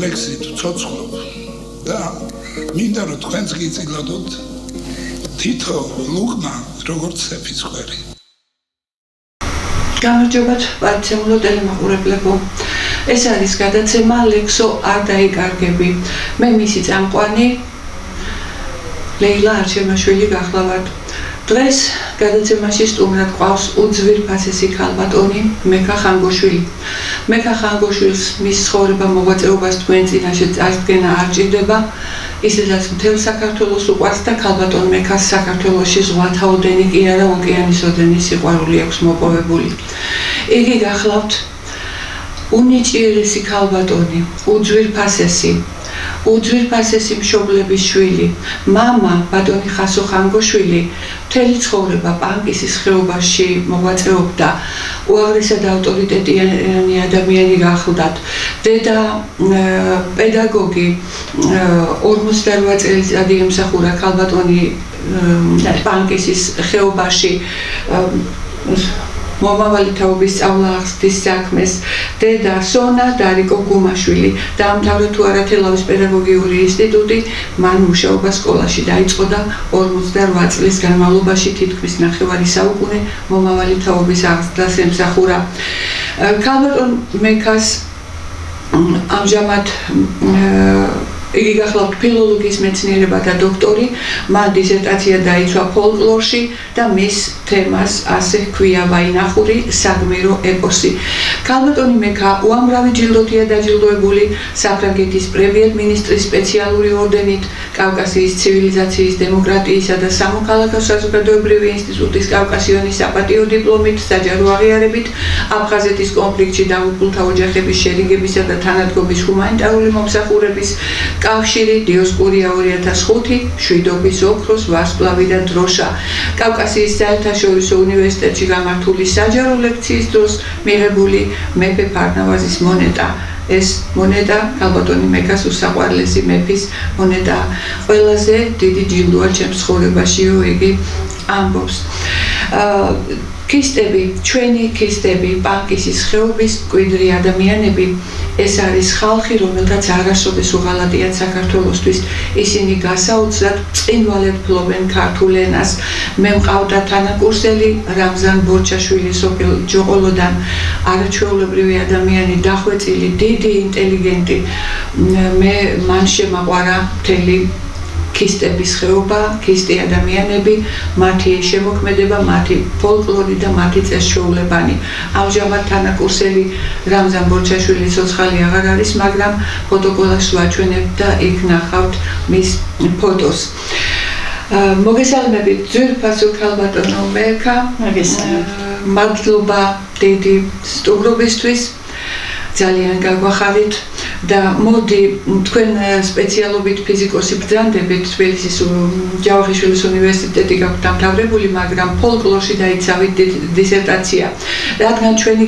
ლექსით ცოცხლობ და მინდა რომ თქვენც გიწილოდოთ თითო ლუგმა როგორც სეფისხვერი. გამარჯობათ პარცემულო ტელემაყურებლებო. ეს არის გადაცემა ლექსო არ დაიკარგები. მე მისი წამყვანი ლეილა არჩემაშვილი გახლავართ. დღეს გადაცემაში სტუმრად ყავს უძვირფასესი ქალბატონი მეკა ხანგოშვილი. მეკა ხანგოშვილს მის ცხოვრება მოღვაწეობას თქვენ წინაშე წარდგენა არ ჭირდება. ისედაც მთელ საქართველოს უყვარს და ქალბატონ მეკას საქართველოში ზღვათაოდენი კი არა ოკეანისოდენი სიყვარული აქვს მოპოვებული. იგი გახლავთ უნიჭიერესი ქალბატონი, უძვირფასესი მშობლების შვილი, მამა ბატონი ხასო ხანგოშვილი მთელი ცხოვრება პანკისის ხეობაში მოღვაწეობდა, უაღრესად ავტორიტეტიანი ადამიანი გახლდათ. დედა პედაგოგი 48 წელიწადი ემსახურა ქალბატონი პანკისის ხეობაში მომავალი თაობის სწავლა ახსნის საქმეს. დედა სონა დარიკო გუმაშვილი დაამთავრა თუ არა თელავის პედაგოგიური ინსტიტუტი, მან მუშაობა სკოლაში დაიწყო და 48 წლის განმავლობაში თითქმის ნახევარი საუკუნე მომავალი თაობის ახსნას ემსახურა. ქალბატონ მეკას ამჟამად იგი გახლავთ ფილოლოგიის მეცნიერებათა დოქტორი, მან დისერტაცია დაიცვა ფოლკლორში და მის თემას ასე ჰქვია ვაინახური საგმირო ეპოსი. ქალბატონი მეკა უამრავი ჯილდოთია დაჯილდოებული საფრანგეთის პრემიერ-მინისტრის სპეციალური ორდენით, კავკასიის ცივილიზაციის, დემოკრატიისა და სამოქალაქო საზოგადოებრივი ინსტიტუტის კავკასიონის საპატიო დიპლომით, საჯარო აღიარებით, აფხაზეთის კონფლიქტში დაღუპულთა ოჯახების შერიგებისა და თანადგომის ჰუმანიტარული მომსახურების კავშირი, დიოსკურია 2005, შვიდობის ოქროს, ვარსკვლავი და დროშა. კავკასიის საერთაშორისო უნივერსიტეტში გამართული საჯარო ლექციის დროს მიღებული მეფე ფარნავაზის მონეტა. ეს მონეტა ქალბატონი მეკას უსაყვარლესი მეფის მონეტა. ყველაზე დიდი ჯილდოა ჩემს ცხოვრებაშიო, იგი ამბობს. ქისტები, ჩვენი ქისტები, პანკისის ხეობის მკვიდრი ადამიანები, ეს არის ხალხი, რომელთაც არასოდეს უღალატიათ საქართველოსთვის. ისინი გასაოცრად წყინვალედ ფლობენ ქართულ ენას. მე მყავდა თანაკურსელი რამზან ბორჩაშვილი სოფელ ჯოყოლოდან, არაჩვეულებრივი ადამიანი, დახვეწილი, დიდი ინტელიგენტი. მე მან შემაყვარა მთელი ქისტების ხეობა, ქისტი ადამიანები, მათი შემოქმედება, მათი ფოლკლორი და მათი წესჩვეულებანი. ამჟამად თანაკურსელი რამზან ბორჩაშვილი ცოცხალი აღარ არის, მაგრამ ფოტოკოლაჟს ვაჩვენებ და იქ ნახავთ მის ფოტოს. მოგესალმებით ძვირფასო ქალბატონო მეკა. მადლობა დიდი სტუმრობისთვის. ძალიან გაგვახარით და მოდი თქვენ სპეციალობით ფიზიკოსი ბრძანდებით, თბილისის ჯავახიშვილის უნივერსიტეტი გაქვთ დამთავრებული, მაგრამ ფოლკლორში დაიცავით დისერტაცია. რადგან ჩვენი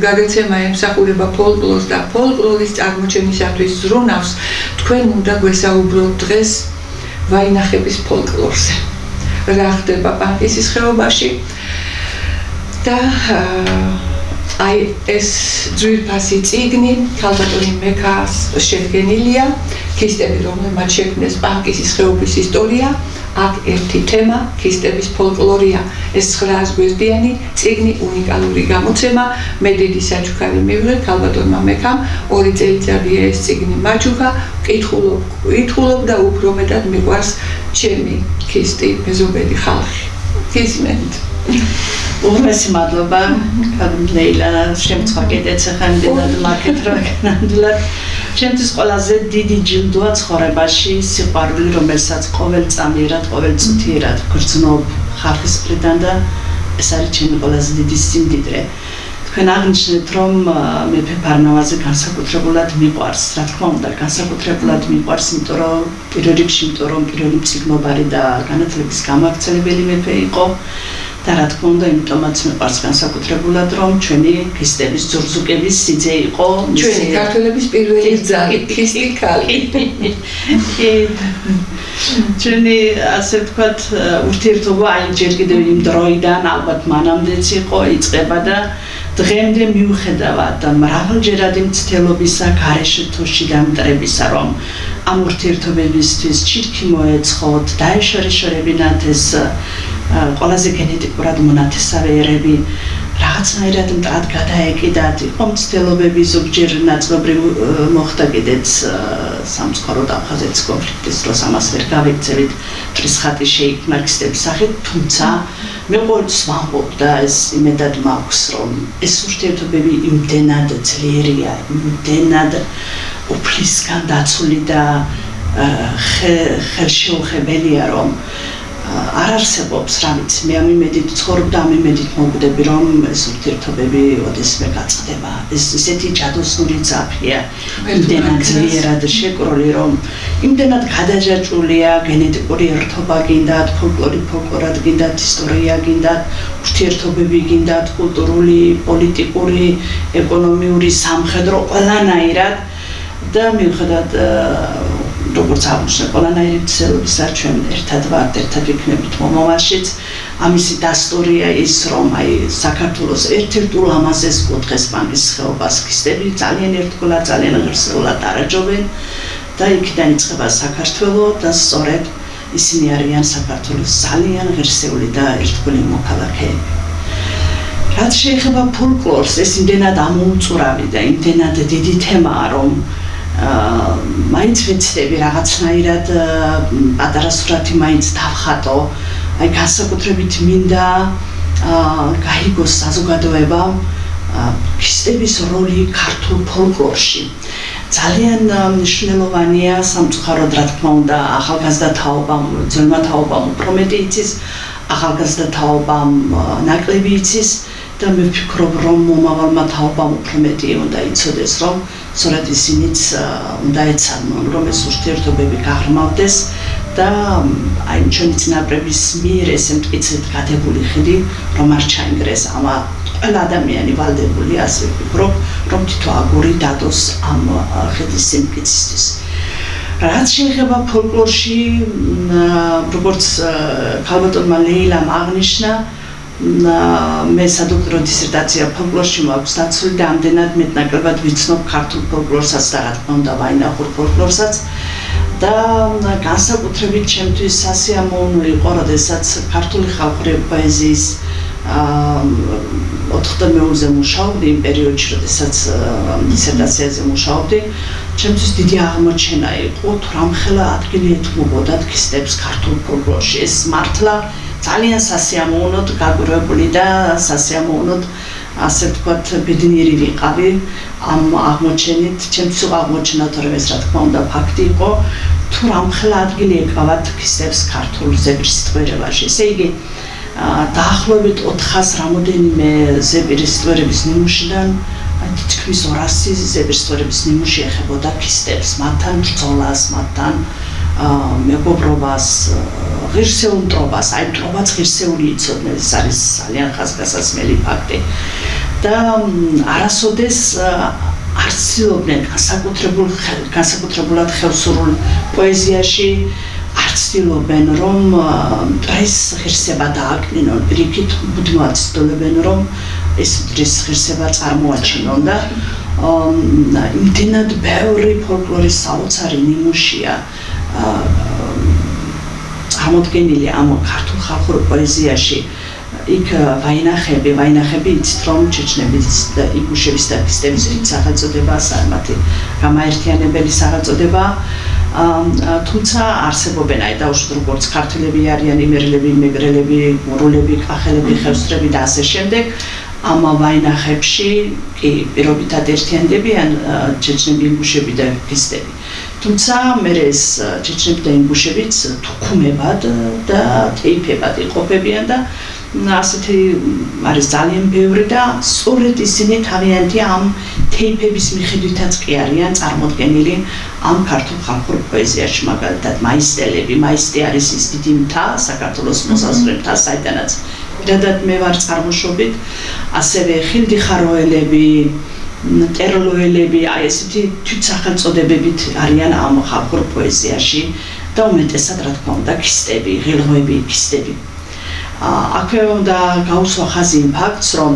გადაცემა ემსახურება ფოლკლორს და ფოლკლორის წარმოჩენისათვის ზრუნავს, თქვენ უნდა გვესაუბროთ დღეს ვაინახების ფოლკლორზე. რა ხდება პანკისის ხეობაში და აი ეს ძვირფასი წიგნი ქალბატონი მეკას შედგენილია, ქისტები, რომელმაც შექმნეს პანკისის ხეობის ისტორია. აქ ერთი თემა ქისტების ფოლკლორია. ეს 900 გვერდიანი წიგნი, უნიკალური გამოცემა. მე დიდი საჩუქარი მივიღე ქალბატონმა მეკამ, 2 წელიწადია ეს წიგნი მაჩუქა, ვკითხულობ და უფრო მეტად მიყვარს ჩემი ქისტი, მეზობელი ხალხი. გისმენთ? უმეტესი მადლობა ლეილა, შემცვა კიდეც ახანდენად მარკეტროგ ნამდვილად. ჩემთვის ყველაზე დიდი ჯილდოა ცხოვრებაში სიყვარული, რომელსაც ყოველ წამიერად, ყოველ წუთიერად გრძნობ ხალხის მხრიდან და ეს არის ჩემი ყველაზე დიდი სიმდიდრე. თქვენ აღნიშნეთ, რომ მეფე ფარნავაზი განსაკუთრებულად მიყვარს, რა თქმა უნდა, განსაკუთრებულად მიყვარს, იმიტომ რომ პირველ რიგში, პირველი მწიგნობარი და განათლების გამავრცელებელი მეფე იყო. და რა თქმა უნდა, იმიტომაც მიყვარს განსაკუთრებულად, რომ ჩვენი ქისტების ზურზუკების სიძე იყო ჩვენი ქართველების პირველი ძალი, ქისტი ქალი. ჩვენი ასე ვთქვათ, ურთიერთობა აი ჯერ კიდევ იმ დროიდან ალბათ მანამდეც იყო, იწყება და დღემდე მიუხედავად მრავალჯერადი მცდელობისა გარეშე თუ შიდა მტრებისა, რომ ამ ურთიერთობებისთვის ჩირქი მოეწყოთ, დაეშორებინათ ეს ყველაზე გენეტიკურად მონათესავე ერები რაღაცნაირად მტრად გადაეკიდათ. იყო მცდელობები ზოგჯერ ნაწილობრივ მოხდა კიდეც სამცხარო და აფხაზეთის კონფლიქტის დროს ამას ვერ გავექცევით, მტრის ხატი შეიქმნა ქისტების სახით, თუმცა მე ყოველთვის ვამბობ და ეს იმედად მაქვს, რომ ეს ურთიერთობები იმდენად ძლიერია, იმდენად უფლისგან დაცული და ხელშეუხებელია, რომ არ არსებობს რა ვიცი, მე ამ იმედით ცხოვრობ და ამ იმედით მოვკვდები, რომ ეს ურთიერთობები ოდესმე გაწყდება. ეს ისეთი ჯადოსნური ძაფია, იმდენად ძლიერად შეკრული, რომ იმდენად გადაჯაჭვულია, გენეტიკური ერთობა გინდათ, ფოლკლორად გინდათ, ისტორია გინდათ, ურთიერთობები გინდათ, კულტურული, პოლიტიკური, ეკონომიური, სამხედრო, ყველანაირად და მიუხედავად როგორც აღნიშნე, ყველანაირი მცდელობისა ჩვენ ერთად ვართ, ერთად ვიქნებით მომავალშიც. ამისი დასტურია ის, რომ საქართველოს ერთ-ერთ ულამაზეს კუთხეს პანკის ხეობას ქისტები ძალიან ერთგულად, ძალიან ღირსეულად არაჯობენ და იქიდან იწყება საქართველო და სწორედ ისინი არიან საქართველოს ძალიან ღირსეული და ერთგული მოქალაქეები. რაც შეეხება ფოლკლორს, ეს იმდენად ამოუწურავი და იმდენად დიდი თემაა, რომ მაინც ვეცდები რაღაცნაირად პატარა სურათი მაინც დავხატო, განსაკუთრებით მინდა გაიგოს საზოგადოებამ ქისტების როლი ქართულ ფოლკლორში. ძალიან მნიშვნელოვანია სამწუხაროდ, რა თქმა უნდა, ახალგაზრდა თაობამ, ძველმა თაობამ უფრო მეტი იცის, ახალგაზრდა თაობამ ნაკლები იცის და მე ვფიქრობ, რომ მომავალმა თაობამ უფრო მეტი უნდა იცოდეს, რომ სწორედ ისინიც უნდა ეცანონ, რომ ეს ურთიერთობები გაღრმავდეს და ჩვენი წინაპრების მიერ ესე მტკიცედ გადებული ხიდი რომ არ ჩაინგრეს. ამა ყველა ადამიანი ვალდებული, ასე ვფიქრობ, რომ თითო აგური დადოს ამ ხიდის სიმტკიცისთვის. რაც შეეხება ფოლკლორში, როგორც ქალბატონმა ლეილამ აღნიშნა, მე სადოქტორო დისერტაცია ფოლკლორში მაქვს დაცული და ამდენად მეტნაკლებად ვიცნობ ქართულ ფოლკლორსაც და რა თქმა უნდა ვაინახურ ფოლკლორსაც და განსაკუთრებით ჩემთვის სასიამოვნო იყო, როდესაც ქართული ხალხური პოეზიის 4-ზე მუშაობდი იმ პერიოდში, როდესაც დისერტაციაზე მუშაობდი, ჩემთვის დიდი აღმოჩენა იყო, თუ რამხელა ადგილი ეთმობოდათ ქისტებს ქართულ ფოლკლორში. ეს მართლა ძალიან სასიამოვნოდ გაგვირვებული და სასიამოვნოდ, ასე ვთქვათ, ბედნიერი ვიყავი ამ აღმოჩენით. ჩემთვის იყო აღმოჩენა, თორემ ეს რა თქმა უნდა ფაქტი იყო, თუ რამხელა ადგილი ეკავათ ქისტებს ქართულ ზეპირის სიტყვიერებაში. ესე იგი, დაახლოებით 400 რამოდენიმე ზეპირის სიტყვიერების ნიმუშიდან თითქმის 200 ზეპირის სიტყვიერების ნიმუში ეხებოდა ქისტებს, მათთან ბრძოლას, მათთან მეგობრობას, ღირსეულ მტრობას, მტრობაც ღირსეული იცოდნენ, ეს არის ძალიან ხაზგასაცმელი ფაქტი. და არასოდეს არ ცდილობდნენ განსაკუთრებულად ხევსურულ პოეზიაში არ ცდილობენ, რომ მტრის ღირსება დააკნინონ, პირიქით მუდმივად ცდილობენ, რომ ეს მტრის ღირსება წარმოაჩინონ და იმდენად ბევრი ფოლკლორის საოცარი ნიმუშია წარმოდგენილი ამ ქართულ ხალხურ პოეზიაში. იქ ვაინახები იცით, რომ ჩეჩნების და იგუშების და ქისტების სახელწოდება, მათი გამაერთიანებელი სახელწოდება, თუმცა არსებობენ დაუშვით როგორც ქართველები არიან, იმერლები, მეგრელები, მორულები, კახელები, ხევსურები და ასე შემდეგ. ამ ვაინახებში კი პირობითად ერთიანდებიან ჩეჩნები, იგუშები და ქისტები. თუმცა მე ეს ჩეჩნები და იგუშებიც თუქუმებად და თეიფებად იყოფებიან და ასეთი არის ძალიან ბევრი და სწორედ ისინი თავიანთი ამ თეიფების მიხედვითაც კი არიან წარმოდგენილი ამ ქართულ ხალხურ პოეზიაში. მაგალითად მაისტელები, მაისტე არის ის დიდი მთა საქართველოს მოსაზღვრე მთა, საიდანაც პირადად მე ვარ წარმოშობით, ასევე ხილდიხაროელები, ტერლოელები, ესეთი თვითსახელწოდებებით არიან ამ ხალხურ პოეზიაში და უმეტესად რა თქმა უნდა ქისტები, ღილღოები, ქისტები. აქვე უნდა გავუსვა ხაზი იმ ფაქტს, რომ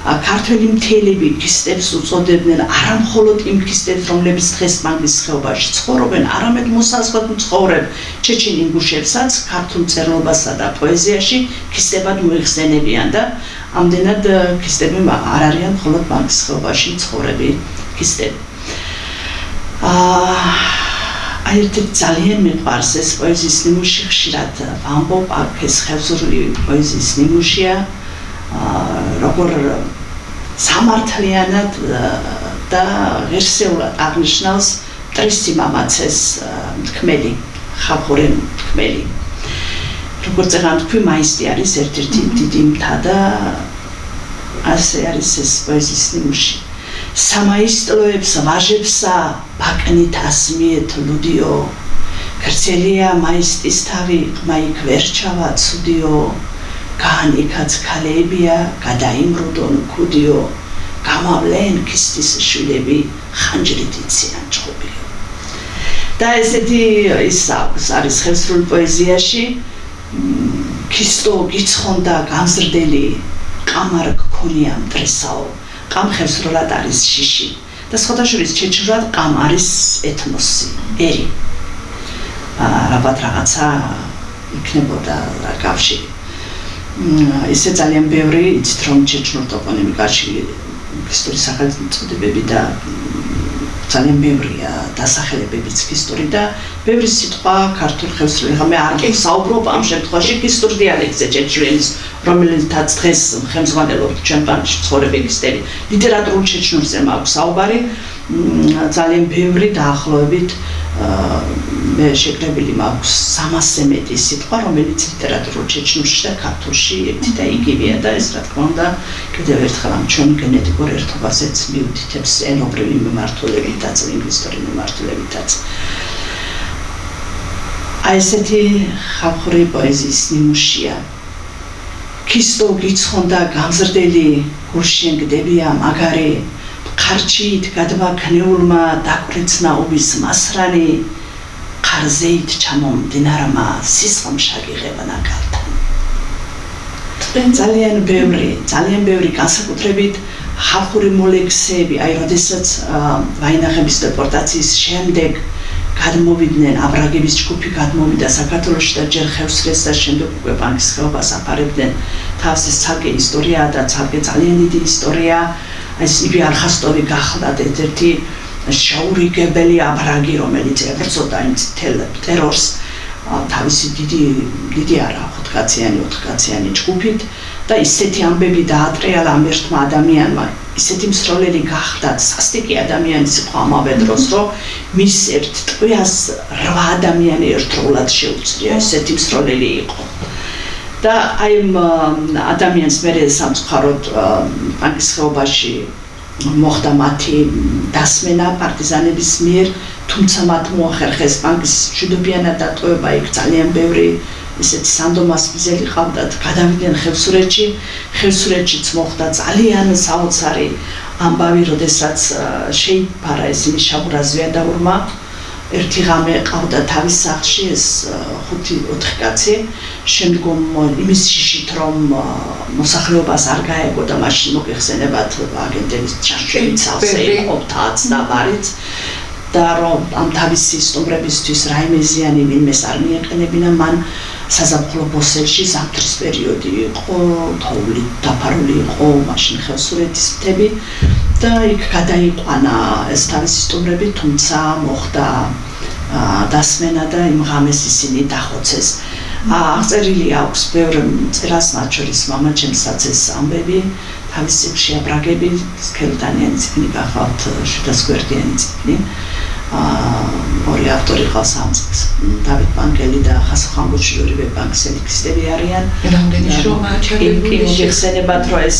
ქართველი მთელები ქისტებს უწოდებდნენ არა მხოლოდ იმ ქისტებს, რომლებიც დღეს ბანკის ხეობაში ცხოვრობენ, არამედ მოსაზღვრად მცხოვრებ ჩეჩენ ინგუშებსაც ქართულ მწერლობასა და პოეზიაში ქისტებად მოიხსენებიან და ამდენად ქისტები არ არიან მხოლოდ ბანკის ხეობაში მცხოვრები ქისტები. ერთ-ერთი ძალიან მიყვარს ეს პოეზიის ნიმუში, ხშირად ვამბობ, ეს ხევსურული პოეზიის ნიმუშია, როგორ სამართლიანად და ღირსეულად აღნიშნავს მტრის სიმამაცეს თქმელი, ხალხური თქმელი. როგორც აღარ თქვი, მაისტი არის ერთ-ერთი დიდი მთა და ასე არის ეს პოეზიის ნიმუში. სამაისტლოებს ვაჟებსა ბაკნით ასმიეთ ლუდიო, გრძელია მაისტის თავი, ყმა იქ ვერ ჩავა ცუდიო, განიქაც ქალებია, გადაიმრუდონ ქუდიო, გამავლენ ქისტის შვილები, ხანჯრით იციან ჭყობიო. და ესეთი ის არის ხევსურულ პოეზიაში, ქისტო გიცხონდა გამზრდელი, ყამარ გქონია მტრესაო, ყამ ხევსრულად არის შიში და სხვადასხვა ჩეჩურად ყამ არის ეთნოსი, ერი. რაბათ რაღაცა იქნებოდა კავშირი. ისე ძალიან ბევრი იცით რომ ჩეჩნურ ტოპონიმიკაში ისტორიის სახელწოდებები და ძალიან ბევრია დასახელებებიც ქისტური და ბევრი სიტყვა ქართულ ხევსურში მე არ ვსაუბრობ ამ შემთხვევაში ქისტურ დიალექტზე ჩეჩნურის რომელთაც დღეს ხელმძღვანელობთ ჩვენ ბანკში მცხოვრები ქისტები ლიტერატურულ ჩეჩნურზე მაქვს საუბარი ძალიან ბევრი დაახლოებით მე შეკრებილი მაქვს 300-ზე მეტი სიტყვა რომელიც ლიტერატურულ ჩეჩნურში და ქართულში ერთი და იგივეა და ეს რა თქმა უნდა კიდევ ერთხელ ამ ჩვენ გენეტიკურ ერთობასაც მიუთითებს ენობრივი მიმართულებითაც ლინგვისტური მიმართულებითაც აი ესეთი ხალხური პოეზიის ნიმუშია ქისტო გიცხონდა გამზრდელი გუშინ გდებია მაგარი ხარჩით გადმაქნეულმა დაკვეცნა უბის მასრანი ყარზეით ჩამომდინარმა სისხლმშაგი ღებნა კალთან ძალიან ბევრი განსაკუთრებით ხალხური მოლექსები აი როდესაც ვაინახების დეპორტაციის შემდეგ გადმოვიდნენ აბრაგების ჯგუფი გადმოვიდა საქართველოში და ჯერ ხევსურეთს და შემდეგ უკვე ბანკის ხეობას აფარებდნენ თავს ეს ცალკე ისტორიაა და ცალკე ძალიან დიდი ისტორია ეს იბი არხასტოვი გახლდათ ერთ-ერთი შაურიგებელი აბრაგი რომელიც ებრძოდა იმ თელ ტერორს თავისი დიდი არა 5-კაციანი ჯგუფით და ისეთი ამბები დაატრიალა ამ ერთმა ადამიანმა ისეთი მსროლელი გახდათ სასტიკი ადამიანის იყო ამავე დროს რომ მის ერთ ტყვიას 8 ადამიანი ერთდროულად შეუძლია ესეთი მსროლელი იყო და აი ადამიანს მერე სამწუხაროდ ბანკის ხეობაში მოხდა მათი დასმენა პარტიზანების მიერ თუმცა მათ მოახერხეს ბანკის მშვიდობიანად დატოვება იქ ძალიან ბევრი ისეთი სანდომასპიზელი ყავდათ გადავიდნენ ხევსურეთშიც მოხდა ძალიან საოცარი ამბავი როდესაც შეიფარა ისინი შაბურაზვიადაურმა ერთი ღამე ყავდა თავის სახლში ეს 5-4 კაცი შემდგომ იმის შიშით რომ მოსახლეობას არ გაეგო და მაშინ მოგეხსენებათ აგენტების ჩარჩოებიც ასე ყოფთაც და მარიც და რომ ამ თავისი სტუმრებისთვის რაიმე ზიანი ვინმეს არ მიეყენებინა მან საზაფხულო ბოსელში ზამთრის პერიოდი იყო თოვლით დაფარული იყო მაშინ ხევსურეთის მთები და იქ გადაიყვანა ეს თავისი სტუმრები თუმცა მოხდა დასმენა და იმ ღამეს ისინი დახოცეს აღწერილი აქვს ბევრი წერას მათ შორის მამაჩემსაც ეს ამბები თავის წიგნში აბრაგები სქელტანიანი წიგნი გახავთ 700 გვერდიანი წიგნი ორი ავტორი ყავს ამ წიგნს დავით ბანკელი და ხასო ხანგუჩიორივე ბანკსელი ქისტები არიან რამდენი შრომა აჩვენებული შეხსენებათ რომ ეს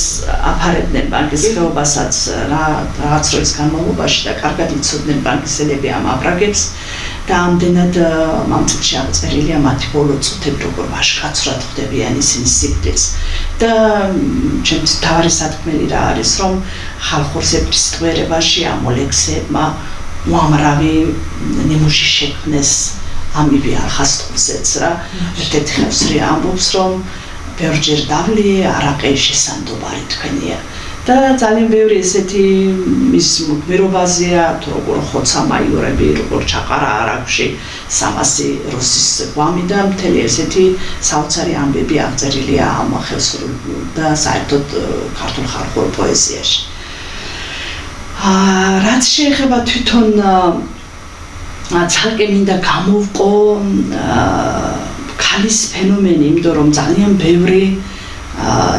აფარებდნენ ბანკის ხეობასაც რაღაც დროის განმავლობაში და კარგად იცოდნენ ბანკისელები ამ აბრაგებს და ამდენად ამ წიგნში აღწერილია მათი ბოლო წუთები როგორ ვაშკაცრად ხდებიან ისინი სიკვდილს და ჩემთვის თავარი სათქმელი რა არის რომ ხალხურ ზეპრის სტვერებაში ამ ლექსებმა უამრავი ნიმუში შექმნეს ამიბი არხასტოვზეც რა ერთ-ერთი ხევსური ამბობს რომ ბევრჯერ დავლი არაყი შესანდობარი თქვენია და ძალიან ბევრი ესეთი მის მოგმირობაზეა თუ როგორ ხოცა მაიორები როგორ ჩაყარა არაგვში 300 რუსის გვამი და მთელი ესეთი საოცარი ამბები აღწერილია ამ ხელსრულ და საერთოდ ქართულ ხალხურ პოეზიაში. რაც შეეხება თვითონ ცალკე მინდა გამოვყო ქალის ფენომენი, იმიტომ რომ ძალიან ბევრი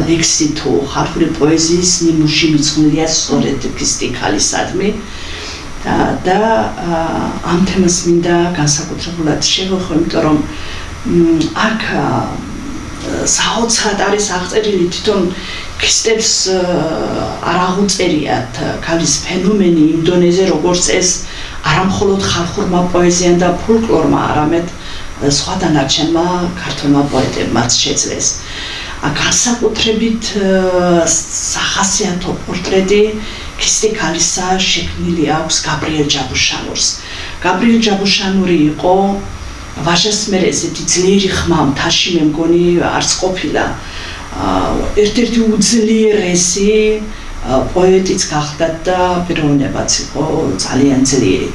ლექსი თუ ხალხური პოეზიის ნიმუში მიძღვნილია სწორედ ქისტი ქალისადმი და ამ თემას მინდა განსაკუთრებულად შევეხო, იმიტომ რომ აქ საოცრად არის აღწერილი თვითონ ქისტებს არ აღუწერიათ ქალის ფენომენი იმ დონეზე, როგორც ეს არამხოლოდ ხალხურმა პოეზიამ და ფოლკლორმა, არამედ სხვა დანარჩენმა ქართულმა პოეტებმაც შეძლეს. განსაკუთრებით სახასიათო პორტრეტი ქისტი ქალისა შექმნილი აქვს გაბრიელ ჯაბუშანურს. გაბრიელ ჯაბუშანური იყო ვაჟას მერე ესეთი ძლიერი ხმა მთაში მე მგონი არც ყოფილა. ერთ-ერთი უძლიერესი პოეტიც გახდა და პიროვნებაც იყო ძალიან ძლიერი.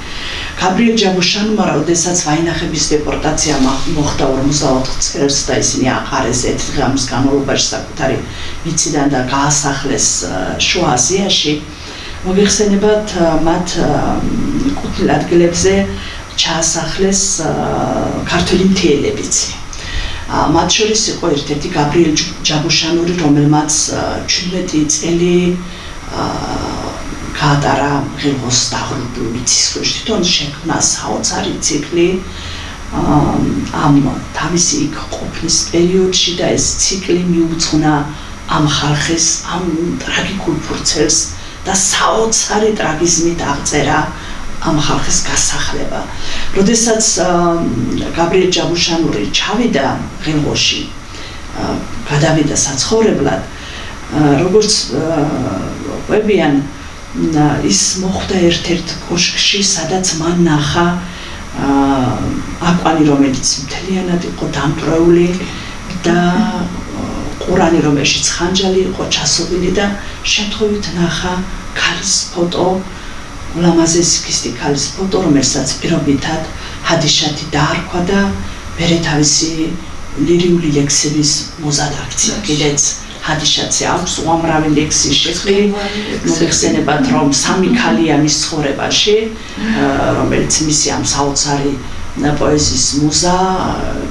გაბრიელ ჯაბუშანურმა, როდესაც ვაინახების დეპორტაცია მოხდა 54 წელს და ისინი აყარეს ერთ დღის განმავლობაში საკუთარი მიწიდან და გაასახლეს შუა აზიაში, მოგეხსენებათ მათ კუთვნილ ადგილებზე ჩაასახლეს ქართველი მთიელებიც. მათ შორის იყო ერთ-ერთი გაბრიელ ჯაბუშანური, რომელმაც 17 წელი გაატარა ღირღოს დაღრუბლულ მიწისქვეშ. თვითონ შექმნა საოცარი ციკლი ამ თავისი იქ ყოფნის პერიოდში და ეს ციკლი მიუძღვნა ამ ხალხის ამ ტრაგიკულ ფურცელს და საოცარი ტრაგიზმით აღწერა ამ ხალხის გასახლება. როდესაც გაბრიელ ჯაბუშანური ჩავიდა ღირღოში, გადავიდა საცხოვრებლად, როგორც ყვებიან, ის მოხვდა ერთ-ერთ კოშკში, სადაც მან ნახა აკვანი, რომელიც მთლიანად იყო დამტვრეული და ყურანი, რომელშიც ხანჯალი იყო ჩასობილი და შემთხვევით ნახა ქალის ფოტო, ულამაზესი ქისტი ქალის ფოტო, რომელსაც პირობითად ჰადიშათი დაარქვა და მერე თავისი ლირიული ლექსების მოზად აქცია. კიდეც ჰადიშათზე აქვს უამრავი ლექსი შექმნილი. მოგეხსენებათ, რომ 3 ქალია მის ცხოვრებაში, რომელიც მისი ამ საოცარი პოეზიის მუზა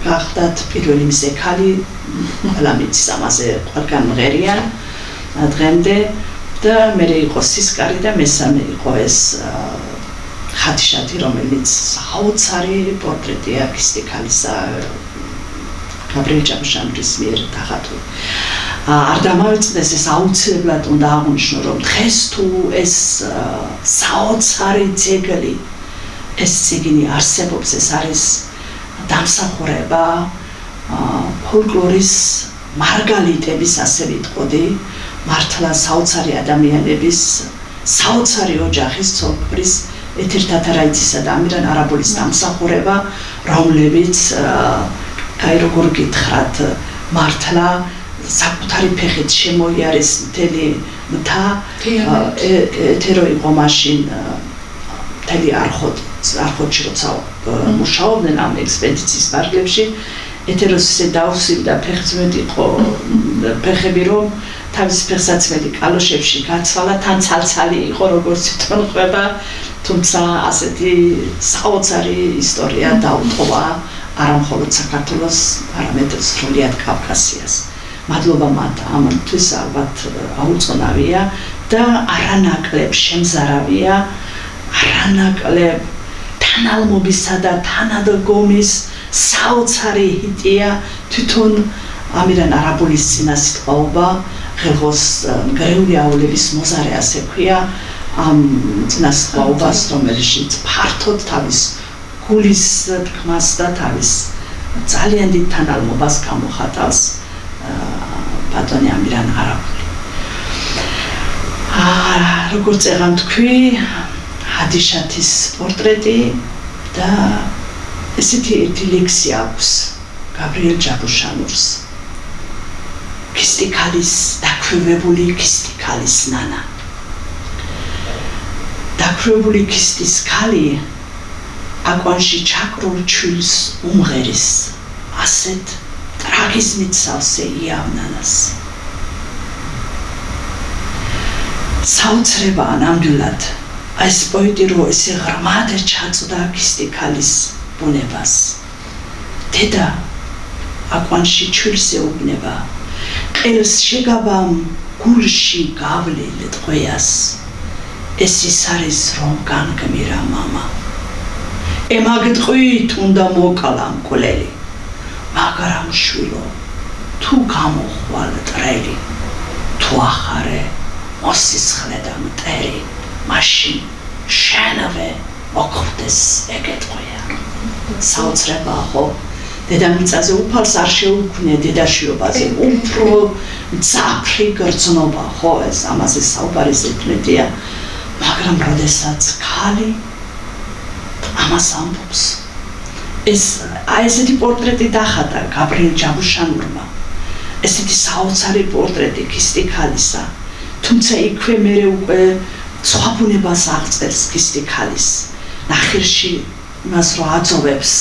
გახდათ. პირველი მისი ქალი, ყველა მიცის ამაზე ყველგან მღერიან დღემდე და მერე იყო სისკარი და მესამე იყო ეს ხადიშათი, რომელიც საოცარი პორტრეტია ქისტი ქალისა გაბრიელ ჯაბუშანურის მიერ დახატული. არ დამავიწყდეს ეს აუცილებლად უნდა აღვნიშნო, რომ დღეს თუ ეს საოცარი ძეგლი, ეს წიგნი არსებობს, ეს არის დამსახურება ფოლკლორის მარგალიტების, ასე ვიტყოდი, მართლა საოცარი ადამიანების, საოცარი ოჯახის, ცოლქმრის ეთერთათარაიცისა და ამირან არაბულის დამსახურება, რომლებიც აი როგორ გითხრათ, მართლა საკუთარი ფეხით შემოიარეს მთელი მთა, ეთერო იყო მაშინ მთელი არხოდში როცა მუშაობდნენ ამ ექსპედიციის ფარგლებში, ეთეროს ისე დაუსვიდა ფეხწმედ იყო ფეხები, რომ თავის ფეხსაცმელი კალოშებში გაცვალა, თან ცალცალი იყო როგორც თვითონ ყვება, თუმცა ასეთი საოცარი ისტორია დაუტყვა არა მხოლოდ საქართველოს, არამედ სრულიად კავკასიას. მადლობა მათ ამისთვის ალბათ აუწონავია და არანაკლებ შემზარავია, არანაკლებ თანალმობისა და თანადგომის საოცარი ჰიტია თვითონ ამირან არაბულის წინასიტყვაობა, ღირღოს მგრეული აულების მოზარე, ასე ქვია, ამ წინასიტყვაობას, რომელშიც ფართოდ თავის გულის თქმას და თავის ძალიან დიდ თანალმობას გამოხატავს ბატონი ამირან არაბული. როგორც წეღან თქვი, ჰადიშათის პორტრეტი და ესეთი ერთი ლექსი აქვს გაბრიელ ჯაბუშანურს. ქისტიქალის დაქვრივებული ქისტიქალის ნანა. დაქვრივებული ქისტის ქალი აკვანში ჩაკრულ ჩვილს უმღერის, ასეთ ტრაგიზმით სავსე იავნანას. საოცრებაა ნამდვილად ეს პოეტი რო ესე ღრმად ჩაწვდა ქისტიქალის ბუნებას. დედა აკვანში ჩვილს ეუბნება, ყელს შეგაბამ გულში გავლილ ტყვეას, ეს ის არის რომ განგმირა მამა. ემაგ ტყვით უნდა მოკალა მკვლელი, მაგრამ შვილო თუ გამოხვალ ტრელი, თუ ახარე მოსისხლე და მტერი, მაშინ შენავე მოხვდეს ეგეთყვია. საოცრებაა ხო? დედამიწაზე უფალს არ შეუქმნია დედაშიობაზე, უფრო მძაფრი გრძნობა ხო ეს ამაზე საუბარი ზეწმეტია, მაგრამ როდესაც ქალი ამას ამბობს. ესეთი პორტრეტი დახატა გაბრიელ ჯაბუშანურმა. ესეთი საოცარი პორტრეტი ქისტიქალისა. თუმცა იქვე მერე უკვე სხვა ბუნებას აღწერს ქისტიქალის. ნახირში იმას რო აძოვებს,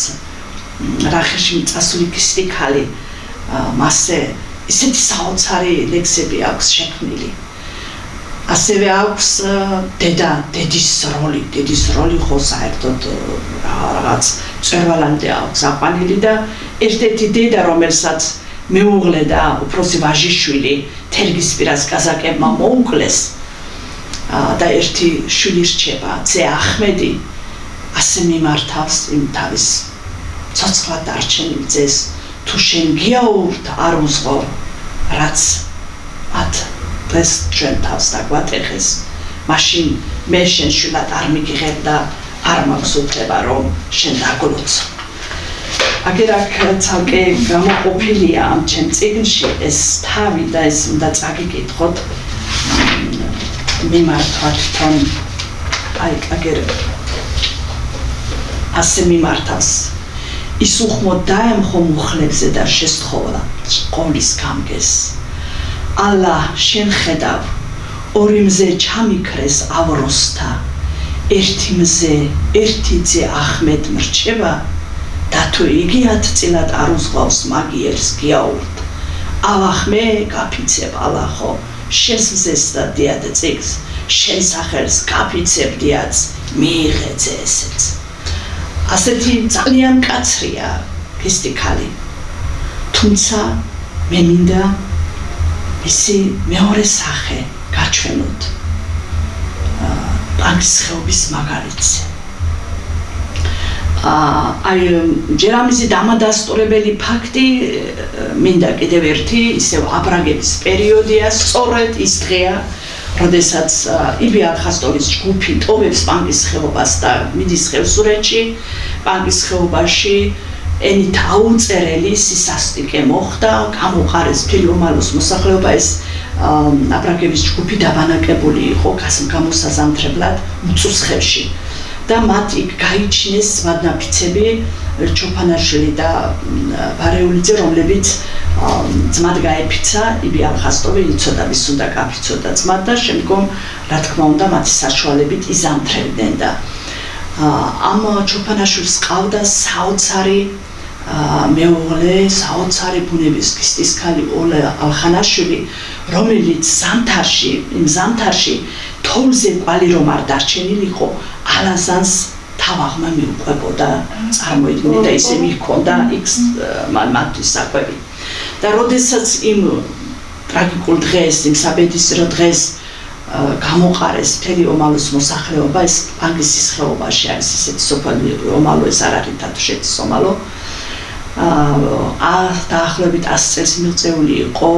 ნახირში მიწასული ქისტიქალი მასზე ისეთი საოცარი ლექსები აქვს შექმნილი. ასევე აქვს დედის როლი ხო საერთოდ რაღაც წვერვალამდე აქვს აყვანილი და ერთ-ერთი დედა რომელსაც მეუღლე და უფროსი ვაჟიშვილი თერგისპირას კაზაკებმა მოუკლეს და ერთი შვილი რჩება, ძე აჰმედი ასე მიმართავს იმ თავის ცოცხლად დარჩენილ ძეს, თუ შენ გიაურთ არ უზღო, რაც მათ დღეს ჩვენ თავს დაგვატეხეს, მაშინ მე შენ შვილად არ მიგიღებ და არ მაქვს უფლება რომ შენ დაგლოცო. აგერ აქ ცალკე გამოყოფილია ამ ჩემ წიგნში ეს თავი და ეს უნდა წაგიკითხოთ მიმართვა თვითონ აგერ ასე მიმართავს. ის უხმოდ დაემხო მუხლებზე და შესთხოვა ყოლის გამგეს. ალა შენ ხედავ ორი მზე ჩამიქრეს ავროსთა, ერთი მზე ერთი ძე აჰმედ მრჩება და თუ იგი ათწილად არ უზღავს მაგიერს გიაურთ. ავახმე გაფიცებ ალახო შენს მზეს და დიად წიგს, შენ სახელს გაფიცებ დიადს მიიღე ძე ესეც. ასეთი ძალიან მკაცრია ქისტიქალი. თუმცა მე მინდა ისი მეორე სახე გაჩვენოთ პანკის ხეობის მაგალითზე. ჯერ ამისი დამადასტურებელი ფაქტი მინდა კიდევ ერთი ისევ აბრაგების პერიოდია, სწორედ ის დღეა, როდესაც იბი ალხასტოვის ჯგუფი ტოვებს პანკის ხეობას და მიდის ხევსურეთში. პანკის ხეობაში ენით აუწერელი სისასტიკე მოხდა, გამოყარეს მთელი ომალოს მოსახლეობა. ეს აბრაგების ჯგუფი დაბანაკებული იყო გამოსაზამთრებლად უწუსხევში და მათ იქ გაიჩინეს მადნაფიცები ჩოფანაშვილი და ბარეულიძე, რომლებიც ძმად გაეფიცა იბი ალხასტოვი, იცოდა ვის უნდა გაფიცოდა ძმად და შემდგომ რა თქმა უნდა მათი საშუალებით იზამთრებდნენ და ამ ჩოფანაშვილს ყავდა საოცარი მეუღლე, საოცარი ბუნების ქისტისქალი ოლე ალხანაშვილი, რომელიც ზამთარში თოვლზე კვალი რომ არ დარჩენილიყო, ალაზანს თავაღმა მიუყვებოდა, წარმოიდგინე და ისე მიჰქონდა იქ მათთვის საკვები. და როდესაც იმ ტრაგიკულ დღეს, იმ საბედისმერო დღეს გამოყარეს მთელი ომალოს მოსახლეობა, ეს პანგისის ხეობაში არის ისეთი სოფელი ომალო, ეს არ არის თათუშეთის ომალო. დაახლოებით 100 წელს მიღწეული იყო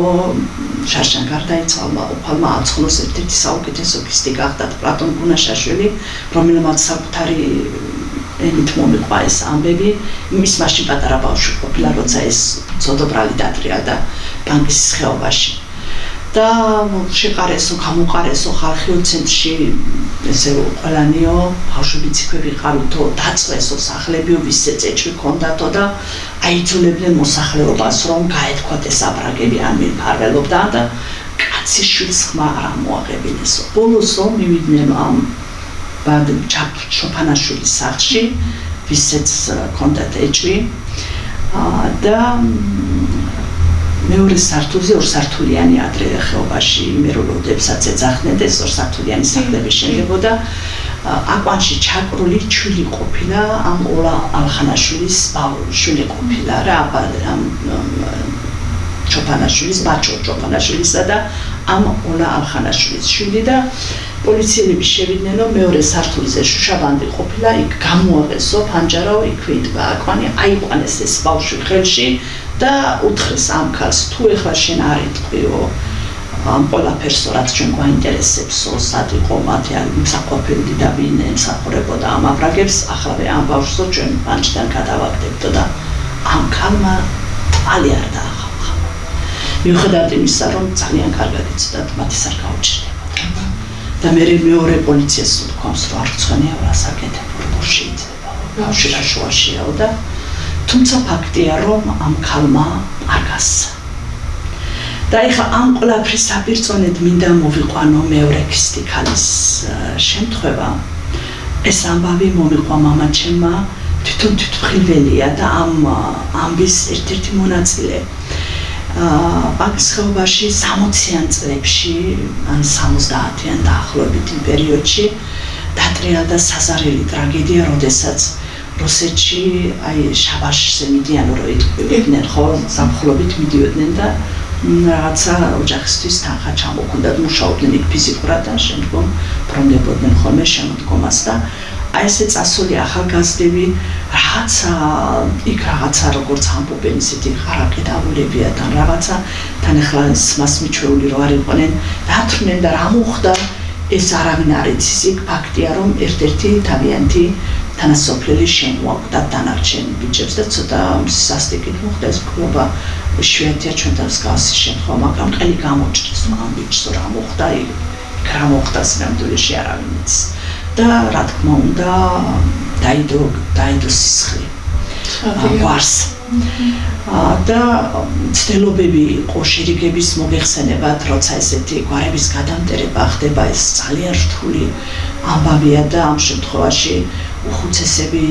შარშან გარდაიცვალა უფალმა აცხონოს ერთ-ერთი საუკეთესო ქისტი გახდა პლატონ გუნაშაშვილი, რომელმაც საკუთარი ენით მომიყვა ეს ამბები. იმის მაშინ პატარა ბავშვი ყოფილა, როცა ეს ცოდობრალი დატრიალდა პანგისის ხეობაში. და შეყარესო, გამოყარესო ხალხიო ცენტრში ესე ყველანიო ბავშვებიც იქვე ვიყავითო, დაწვესო სახლებიო, ვისზე წეჭვი ჰქონდათო და აიძულებდნენ მოსახლეობას, რომ გაეთქვათ ეს აბრაგები ან მიფარველობდა და კაცის შვილს ხმა არ ამოაღებინესო. ბოლოს რომ მივიდნენ ამ ჩოფანაშვილის სახლში, ვისაც ჰქონდათ ეჭვი და მეორე სართულზე ორსართულიანი ადრე ხეობაში იმერულოდებსაც ეძახდნენ და ეს ორსართულიანი სახლები შენდებოდა. აკვანში ჩაკრული ჩვილი ყოფილა ამ ოლა ალხანაშვილის შვილი ყოფილა რა ამ ჩოფანაშვილის ბაჭო ჩოფანაშვილისა და ამ ოლა ალხანაშვილის შვილი და პოლიციელები შევიდნენ რომ მეორე სართულზე შუშაბანდი ყოფილა იქ გამოაღესო ფანჯარო იქვე იდგა აკვანი აიყვანეს ეს ბავშვი ხელში და უთხრეს ამ ქალს თუ ეხლა შენ არ იტყვიო ამ ყველაფერს რაც ჩვენ გვაინტერესებსო სად იყო მათი მსაყოფელი და ვინ ემსახურებოდა ამ აბრაგებს ახლა ამ ბავშვსო ჩვენ პანჯიდან გადავაგდებდო და ამ ქალმა ალი არ დაახალხა მიუხედავად იმისა რომ ძალიან კარგად იცოდათ მათი სარ გაუჩნდებოდა და მე მეორე პოლიციას ვთქვამს რომ არ ცხენია რა საკეთებო როგორ შეიძლება ბავშვი რა შუაშიაო და თუმცა ფაქტია რომ ამ ქალმა არ გასცა და ეხლა ამ ყველაფრის საპირწონედ მინდა მოვიყვანო მეორე ქისტი ქალის შემთხვევა ეს ამბავი მომიყვა მამაჩემმა თვითონ თვითმხილველია და ამ ამბის ერთ-ერთი მონაწილე ბანკის ხეობაში 60-იან წლებში ან 70-იან დაახლოებით იმ პერიოდში დატრიალდა საზარელი ტრაგედია როდესაც რუსეთში აი შაბაშზე მიდიან რო იტყვიდნენ ხო სამხლობით მიდიოდნენ და რაღაცა ოჯახისთვის თანხა ჩამოქონდათ მუშაობდნენ იქ ფიზიკურად და შემდგომ ბრუნდებოდნენ ხოლმე შემოდგომას და აი ესე წასული ახალგაზრდები რაღაცა როგორც ამბობენ ისეთი ხარაკი დაულებია და რაღაცა თან ახლა მას მიჩვეული რო არ იყვნენ დათრნენ და რა მოხდა ეს არავინ არ იცის იქ ფაქტია რომ ერთ-ერთი თავიანთი თანასოფლელი შემოაკვდა დანარჩენ ბიჭებს და ცოტა სასტიკით მოხდა ეს მკვლობა იშვიათია ჩვენთან მსგავსი შემთხვევა მაგრამ ყელი გამოჭრეს ამ ბიჭს რა მოხდა იქ რა მოხდა სინამდვილეში არავინ იცის და რა თქმა უნდა დაიდო სისხლი გვარს და ცდილობები იყო შერიგების მოგეხსენებათ როცა ესეთი გვარების გადამტერება ხდება ეს ძალიან რთული ამბავია და ამ შემთხვევაში უხუცესები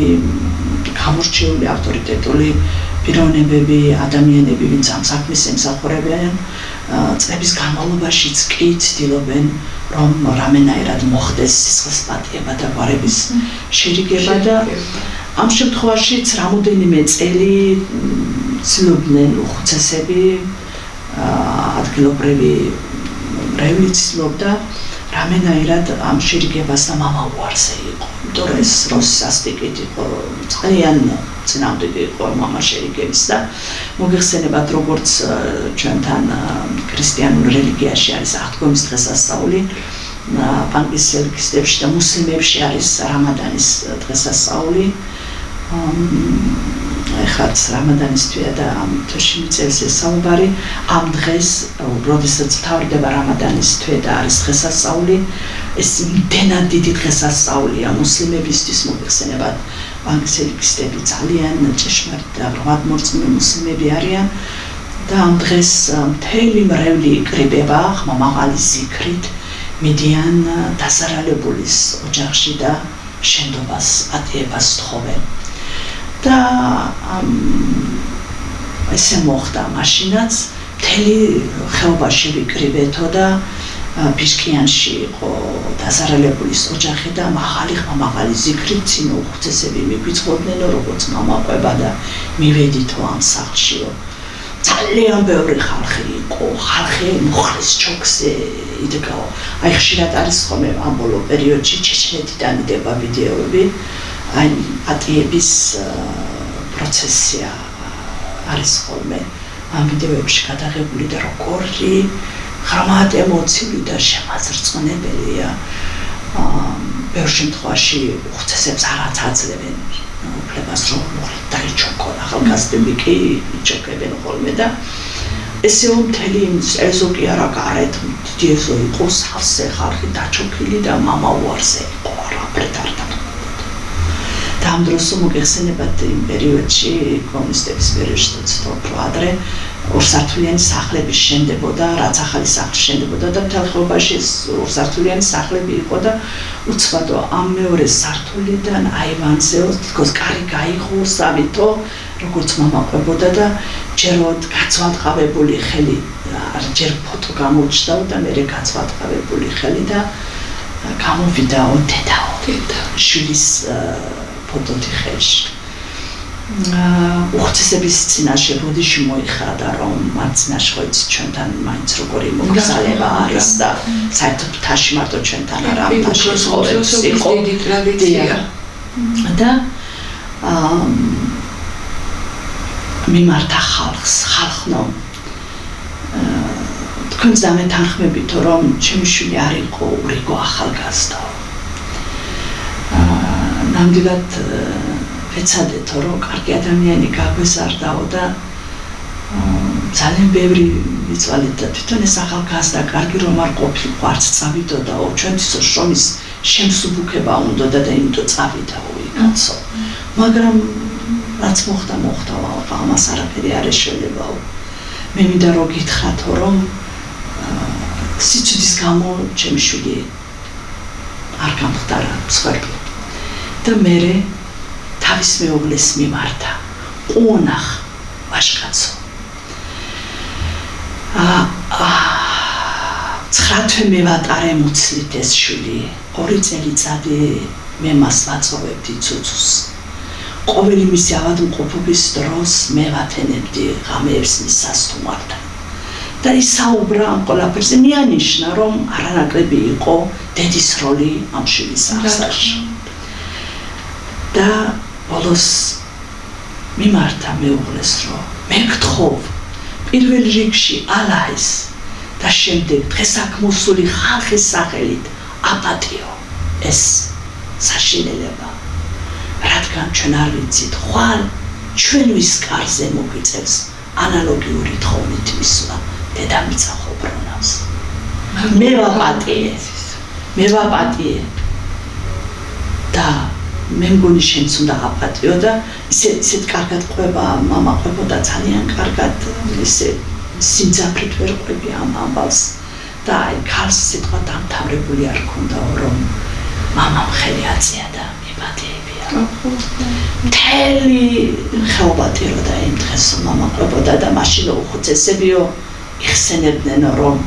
გამორჩეული ავტორიტეტული პიროვნებები ადამიანები ვინც ამ საქმეს ემსახურებიან წლების განმავლობაშიც კი ცდილობენ რომ რამენაირად მოხდეს სისხლის პატიება და გვარების შერიგება და ამ შემთხვევაშიც რამოდენიმე წელი ცდილობდნენ უხუცესები ადგილობრივი მრევლი ცდილობდა რამენაირად ამ შერიგებას და მამა უარზე იყო იმიტომ რომ ეს როსასტიკით იყო ძალიან წინამდები იყო მამა შერიგების და მოგეხსენებათ როგორც ჩვენთან ქრისტიანულ რელიგიაში არის აღდგომის დღესასწაული პანკისელქისტებში და მუსლიმებში არის რამადანის დღესასწაული ეხლაც რამადანის თვეა და ამ თვეში მიწევს ეს საუბარი ამ დღეს როდესაც მთავრდება რამადანის თვე და არის დღესასწაული ეს იმდენად დიდი დღესასწაულია მუსლიმებისთვის მოგეხსენებათ პანკისელქისტები ძალიან ჭეშმარიტ და ღრმადმორწმუნე მუსლიმები არიან და ამ დღეს მთელი მრევლი იკრიბება ხმამაღალი ზიქრით მიდიან დასარალებულის ოჯახში და შენდობას პატიებას თხოვენ და ესე მოხდა მაშინაც მთელი ხეობა შევიკრიბეთო და ბიშკიანში იყო დასარალებულის ოჯახი და მაღალი ზიქრით წინო უხუცესები მიგვიწყობდნენ როგორც მამა ყვება და მივედითო ამ სახლშიო ძალიან ბევრი ხალხი იყო ხალხი მუხლის ჩოქზე იდგა აი ხშირად არის ხოლმე ამ ბოლო პერიოდში ჩეჩნეთიდან იდება ვიდეოები აი პატიების პროცესია არის ხოლმე ამ ვიდეოებში გადაღებული და როგორი ღრმად ემოციური და შემაძრწონებელია ბევრ შემთხვევაში უხუცესებს არაც აძლევენ უფლებას რომ მოხდა დაიჩოქონ ახალგაზრდები კი იჩოქებენ ხოლმე და ესეო მთელი ეზო კი არა გარეთ დიდი ეზო იყო სავსე ხალხი დაჩოქილი და მამა უარზე იყო არაფრით არ და ამ დროს მოგეხსენებათ იმ პერიოდში კომუნისტების პერიოდში უფრო ადრე ორსართულიანი სახლები შენდებოდა, რაც ახალი სახლი შენდებოდა და მთელ ხეობაში ორსართულიანი სახლები იყო და უცბადო ამ მეორე სართულიდან აივანზე თქოს კარი გაიღო სავითო როგორც მამა ყვებოდა და ჯეროდ გაცვალტყავებული ხელი ჯერ ფოტო გამოჩნდა და მე გაცვალტყავებული ხელი და გამოვიდაო დედაო შვილის ფოტოთი ხელში უხცესების წინაშე ბოდიში მოიხადა რომ მათ წინაშე ხოიც ჩვენთან მაინც როგორი მოგზაურობა არის და საერთოდ თაში მარტო ჩვენთან არა ამ თაში ცხოვრობს იყო დიდი ტრადიცია და მიმართა ხალხნო თქვენ ზამეთანხმებით რომ ჩემი შვილი არ იყო ურიგო ახალგაზრდა ნამდვილად ეცადეთო რომ კარგი ადამიანი გაგვეზარდაო და ძალიან ბევრი ვიწვალეთ და თვითონ ეს ახალგაზრდა კარგი რომ არ ყოფილიყო არც წავიდოდაო ჩვენთვის შრომის შემსუბუქება უნდოდა და იმიტომ წავიდაო იქაცო მაგრამ რაც მოხდა ამას არაფერი არ ეშველებაო მე მინდა რომ გითხრათო რომ სიცოცხლის გამო ჩემი შვილი არ გამხდარა მსხვერპლი და მე თავის მეუღლეს მიმართა ყუნახ ვაშკაცო 9 თვე მევატარე მუცლით ეს შვილი 2 წელიწადი მე მას ვაწოვებდი ცუცუს ყოველი მისი ავადმყოფობის დროს მე ვათენებდი ღამეებს მის სასტუმართან და ის საუბრა ამ ყველაფერზე მიანიშნა რომ არანაკლები იყო დედის როლი ამ შვილის აღზარში და ბოლოს მიმართა მეუღლეს რომ მე გთხოვ პირველ რიგში ალაჰის და შემდეგ დღეს აქ მოსული ხალხის სახელით აპატიო ეს საშინელება რადგან ჩვენ არ ვიცით ხვალ ჩვენთვის კარზე მოგვიწევს ანალოგიური თხოვნით მისვლა დედამიწა ხრონავს მე ვაპატიე და მე მგონი შენც უნდა აპატიო და ისეთ კარგად ყვება მამა ყვებოდა ძალიან კარგად ისე სიმძაფრით ვერ ყვები ამ ამბავს და აი ქალს სიტყვა დამთავრებული არ ქონდაო რომ მამამ ხელი აწია და მიპატიებია მთელი ხეობათიროდა იმ დღეს მამა ყვებოდა და მაშინ უხუცესებიო იხსენებდნენ რომ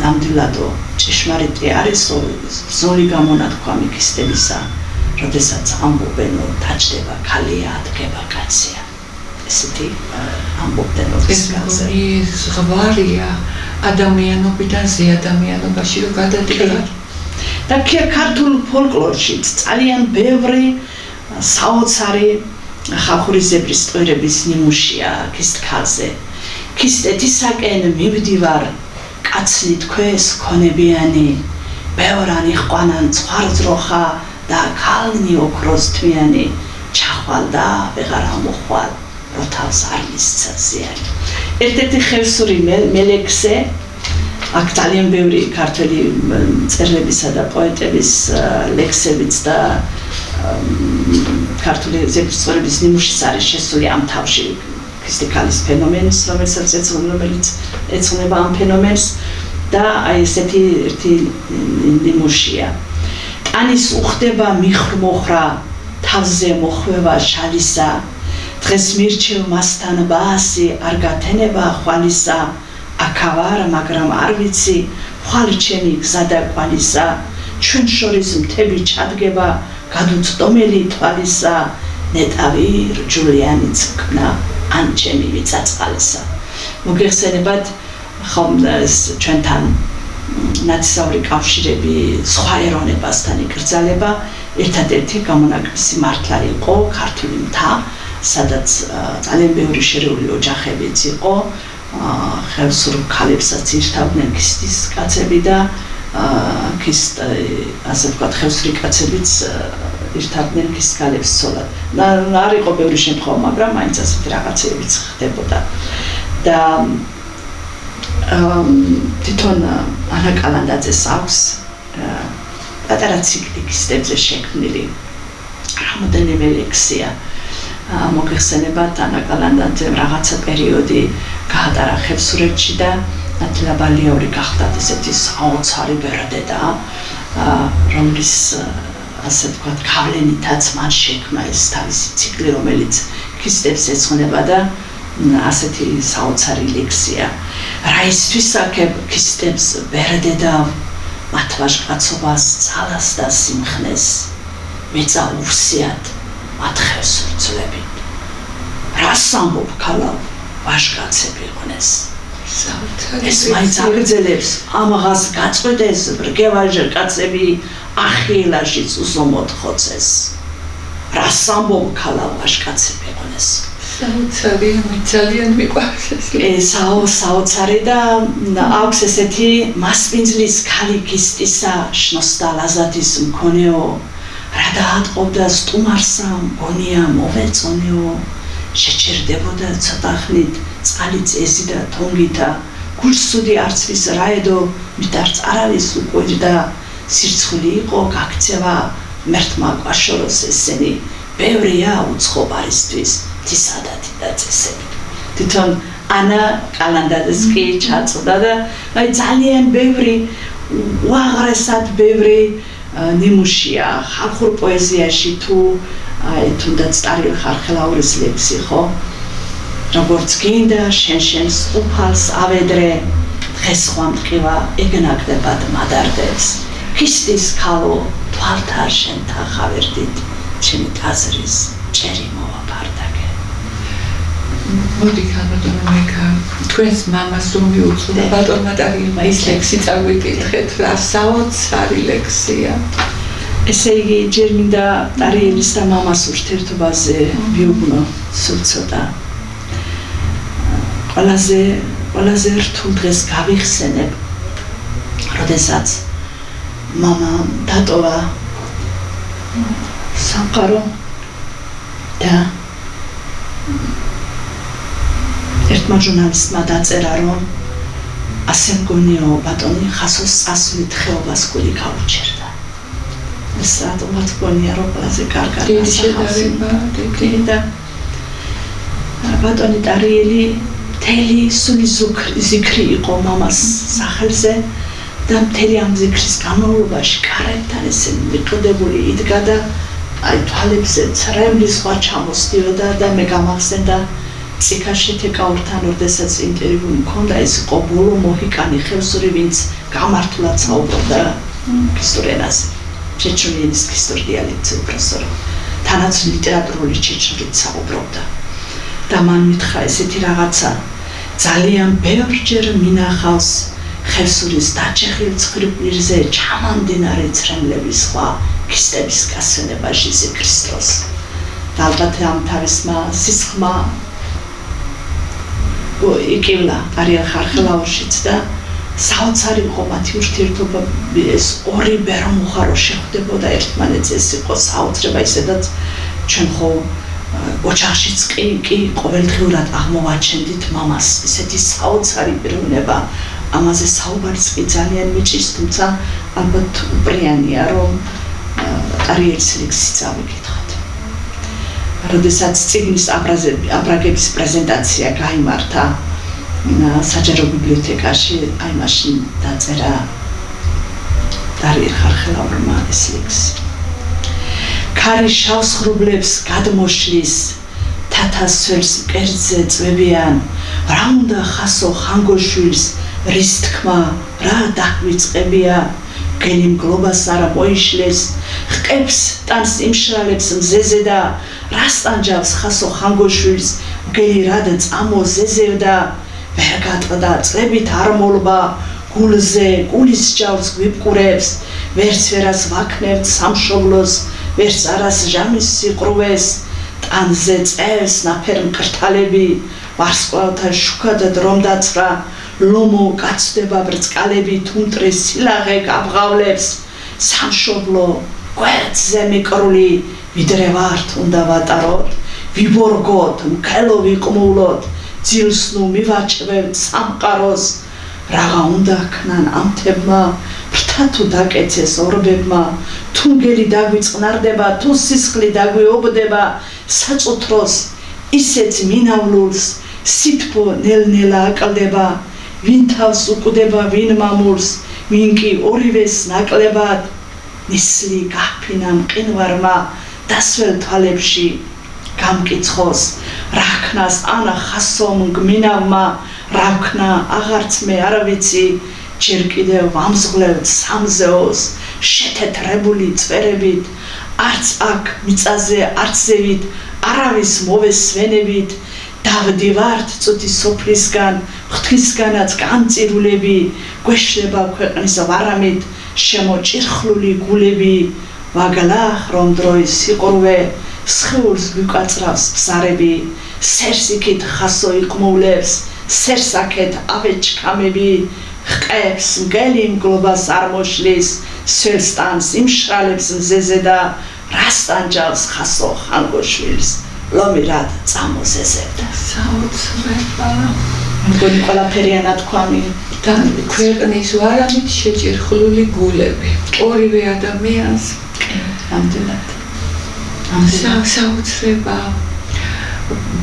ნამდვილადო ჭეშმარიტი არის ზოლი გამონათქვა მიქისტებისა როდესაც ამბობენ რომ დაჭდება ქალია ადგება კაცია ესეთი ამბობდნენ რომ ეს ზღვარია ადამიანობიდან ზეადამიანობაში რომ გადადიხარ და ქართულ ფოლკლორშიც ძალიან ბევრი საოცარი ხალხური ზებრის ტყვეების ნიმუშია ქის ქალზე ქის ეთისაკენ მივდივარ კაცნი თქოს ქონებიანი ბევრანი ყვანან ცხარძროხა და ქალნი ოქროს თვიანი ჩახვალ და ვეღარ ამოხვალ როთავს არ მისცა ზიანი ერთ-ერთი ხევსური მელექსე აქ ძალიან ბევრი ქართველი მწერლებისა და პოეტების ლექსებიც და ქართული ზებრის ტყვეების ნიმუშიც არის შესული ამ თავში ქრისტიქალის ფენომენის რომელიც ეძღვნება ამ ფენომენს და აი ესეთი ერთი ნიმუშია ტანის უხდება მიხრმოხრა თავზე მოხვევა შალისა დღეს მირჩევ მასთან ბაასი არ გათენება ხვალისა აქავარ მაგრამ არ ვიცი ხვალ ჩემი გზა და კვალისა ჩვენ შორის მთები ჩადგება გადუწდომელი თვალისა ნეტავი რჯულიანი წკნა ან ჩემი მიწაწყალისა მოგეხსენებათ ხომ ჩვენთან ნაცისტური კავშირები სხვა ეროვნებასთან იკრძალება ერთადერთი გამონაკლისი მართლა იყო ქართული მთა სადაც ძალიან ბევრი შერეული ოჯახებიც იყო ხევსურ ქალებსაც ირთავდნენ ქისტის კაცები და ასე ვთქვათ ხევსური კაცებიც ირთავდნენ ქის ქალებს ცოლად არ იყო ბევრი შემთხვევა მაგრამ მაინც ასეთი რაღაცებიც ხდებოდა და თვითონ ანა კალანდაძეს აქვს პატარა ციკლი ქისტებზე შექმნილი რამოდენიმე ლექსია მოგეხსენებათ ანა კალანდაძემ რაღაცა პერიოდი გაატარა ხევსურეთში და ნათლა ბალიაური გახდათ ესეთი საოცარი ბერდედა რომლის ასე ვთქვათ გავლენითაც მან შექმნა ეს თავისი ციკლი რომელიც ქისტებს ეძღვნება და ასეთი საოცარი ლექსია რა ისთვის აქებ ქისტებს ბერდედა მათ ვაჟკაცობას ძალას და სიმხნეს მეცა უსიათ მათ ხევსურცლები რას ამბობ ქალავ ვაჟკაცები იყვნენ ეს მაინც აგრძელებს ამაღას გაწყვეტეს ბრგევაჟ კაცები ახილაშიც უსომოთხოცეს რას ამბობ ქალავ ვაჟკაცები იყვნენ საოცარი ძალიან მიყვარს საოცარი და აქვს ესეთი მასპინძლის ქალი ქისტისა შნოსდა ლაზათის მქონეო რა დაატყობდა სტუმარსა მგონია მოვეწონეო შეჩერდებოდა ცოტა ხნით წყალი წესი და თონგითა გულსუდი არცვის რაედო მიტარც არავის უყვირდა სირცხული იყო გაქცევა მერთმა კვაშოროს ესენი ბევრია უცხო ბარისთვის თისადათი და წესები თვითონ ანა კალანდაძეს კი ჩაწოდა და ძალიან ბევრი უაღრესად ბევრი ნიმუშია ხალხურ პოეზიაში თუ თუნდაც ტარიელ ხარხელაურის ლექსი ხო როგორც გინდა შენს უფალს ავედრე დღეს ხვამტყივა ეგნაგდებად მადარდებს ქისტის ქალო თვალთა შენთა ხავერდით ჩემი ტაზრის ჭერი მოვაფარდაგე მოდი ქალბატონო მეკა თქვენს მამას რომ მიუწოდა ბატონმა ტარიელმა ის ლექსი წავიკითხეთ რა საოცარი ლექსია ესე იგი ჯერ მინდა ტარიელის და მამას ურთიერთობაზე ვიუბნო სულ ცოტა ყველაზე რთულ დღეს გავიხსენებ როდესაც მამა დატოვა სამყარო და ერთმა ჟურნალისტმა დაწერა რომ ასე მგონიო ბატონი ხასოს წასვლით ხეობას გული გაუჩერდა ეს რატომაც მგონია რომ ყველაზე კარგად დიდი შედარება და ბატონი ტარიელი მთელი სული ზიქრი იყო მამას სახელზე და მთელი ამ ზიქრის განმავლობაში კარებთან ესე მიყრდებული იდგა და აი თვალებზე ცრემლის სხვა ჩამოსდიოდა და მე გამახსენდა ციხაში თეკაურთან როდესაც ინტერვიუ მქონდა ეს იყო ბოლო მოჰიკანი ხევსური ვინც გამართულად საუბრობდა ქისტურ ენაზე ჩეჩნიის ქისტურ დიალექტზე უბრალოდ თანაც ლიტერატურული ჩეჩნით საუბრობდა და მან მითხრა ესეთი რაღაცა ძალიან ბევრჯერ მინახავს ხევსურის დაჭეხილ ცხრილზე ჩამამდინარე ცრემლების სხვა ქისტების გასვენებაში ზიქრის დროს და ალბათ ამ თავისმა სისხლმა იკივლა ტარიელ ხარხელაურშიც და საოცარი იყო მათი ურთიერთობა ეს ორი ბერმუხარო შეხვდებოდა ერთმანეთს ეს იყო საოცრება ისედაც ჩვენ ხო ოჯახშიც კი ყოველდღიურად აღმოვაჩენდით მამას ესეთი საოცარი პიროვნება ამაზე საუბარიც კი ძალიან მიჭირს თუმცა ალბათ უპრიანია რომ ტარიელის ლექსი წავიკითხოთ როდესაც წიგნის აბრაგების პრეზენტაცია გაიმართა საჯარო ბიბლიოთეკაში აი მაშინ დაწერა ტარიელ ხარხელაურმა ეს ლექსი ქარი შავს ღრუბლებს გადმოშლის თათას სველს მკერდზე წვევიან რა უნდა ხასო ხანგოშვილს რის თქმა რა დაგვიწყებია გელი მგლობას არა მოიშლეს ხყებს ტანს იმშრალებს მზეზე და რას ტანჯავს ხასო ხანგოშვილს გელი რადა წამო ზეზე და ვერ გატყდა წლებით არ მოლბა გულზე გულის ჯავს გვიპყურებს ვერც ვერას ვაქნევთ სამშობლოს ვერც არას ჟამის სიყრუეს ტანზე წევს ნაფერ მკრთალები ვარსკვლავთა შუქადად რომ დაცრა ლომო გაცდება ბრწყალები თუნტრის სილაღე გაბღავლებს სამშობლო გვერდზე მიკრული ვიდრე ვართ უნდა ვატაროთ ვიბორგოთ მქელო ვიყმულოთ ძილს ნუ მივაჭრევთ სამყაროს რაღა უნდა ქნან ამთებმა ფრთა თუ დაკეცეს ორბებმა თუნგელი დაგვიწყნარდება თუ სისხლი დაგვიობდება საწუთროს ისეც მინავლურს სითბო ნელ-ნელა აკლდება ვინ თავს უკვდება ვინ მამულს ვინ კი ორივეს ნაკლებად ნისლი გაფინა მყინვარმა დასველ თვალებში გამკითხოს რა ქნას ანა ხასომ გმინავმა რა ქნა აღარც მე არ ვიცი ჯერ კიდევ ვამსღლევთ სამზეოს შეთეთრებული წვერებით არც აქ მიწაზე არც ზევით არავის მოვესვენებით დავდივართ წუთის სოფლისგან ღვთისგანაც განწირულები გვეშლება ქვეყნის ვარამით შემოჭირხლული გულები ვაგალახ რომ დროის სიყრუვე სხეულს გვიკაწრავს ბზარები სერსიქით ხასო იყმოვლებს სერსაქეთ ავეჩქამები ხყებს მგელი მგლობას არ მოშლის სველსტანს იმშრალებს მზეზე და რასტანჯავს ხასო ხანგოშვილს ლომირად წამოზეზებდა საოცრება მგონი ყველაფერიანად თქვამი და ქვეყნის ვარამით შეჭირხლული გულები ორივე ადამიანს ამდენად საოცრება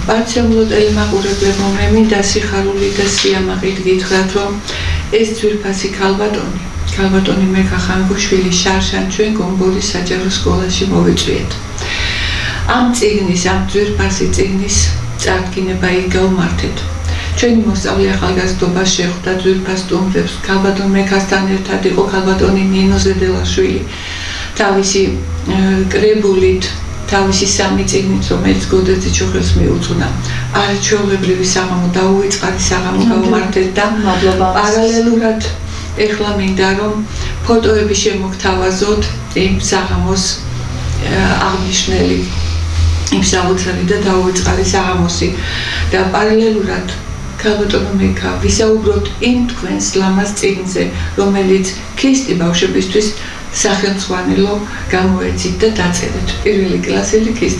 პარცემულო ტელემაყურებლებო მე მინდა სიხარული და სიამაყით გითხრათ რომ ეს ძვირფასი ქალბატონი მერქა ხანგოშვილი შარშან ჩვენ გომბორის საჯარო სკოლაში მოვიწვიეთ ამ წიგნის ამ ძვირფასი წიგნის წარდგინება იქ გავმართეთ ჩვენი მოსწავლე ახალგაზრდობა შეხვდა ძვირფას სტუმრებს ქალბატონ მერქასთან ერთად იყო ქალბატონი ნინო ზედელაშვილი თავისი კრებულით თავისი სამი წიგნით რომელიც გოდერძი ჩუხელს მიუძღვნა არაჩვეულებრივი საღამო დაუვიწყარი საღამო გავმართეთ და პარალელურად ეხლა მინდა რომ ფოტოები შემოგთავაზოთ იმ საღამოს აღნიშნელი იმ საოცარი და დაუვიწყარი საღამოსი და პარალელურად ქალბატონო მერქა ვისაუბროთ იმ თქვენს ლამაზ წიგნზე რომელიც ქისტი ბავშვებისთვის სახელმძღვანელო გამოეცით და დაწერეთ პირველი კლასელი ქისტი